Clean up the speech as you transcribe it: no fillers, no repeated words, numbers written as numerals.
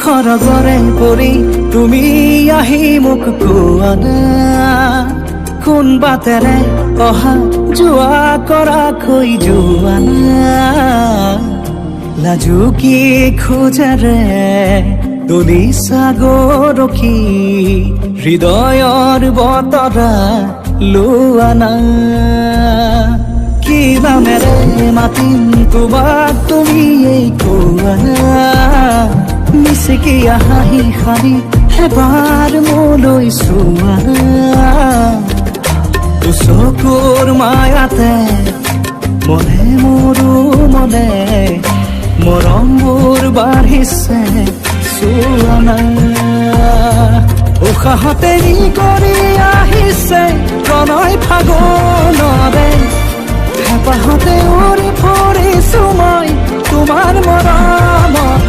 সৰগৰে পৰি তুমি আহি মোক কোৱা না, কোন বাটেৰে অহা যোৱা কৰা কৈ যোৱা না, লাজুকী খোজেৰে তুলিছা গৰখি হৃদয়ৰ বতৰা লোৱা না। কি নামেৰে মাতিম তোমাক তুমি এই কোৱা না, মিচিকি হাঁহি সাৰি এবাৰ মোলৈ চোৱা না। চকুৰ মায়াতে মনে মোৰো মনে মৰমবোৰ বাঢ়িছে চোৱা না। উশাহতে কৰি আহিছে প্ৰণয় ফাগুনৰে, হেঁপাহতে উৰি ফুৰিছো মই তোমাৰ মৰমত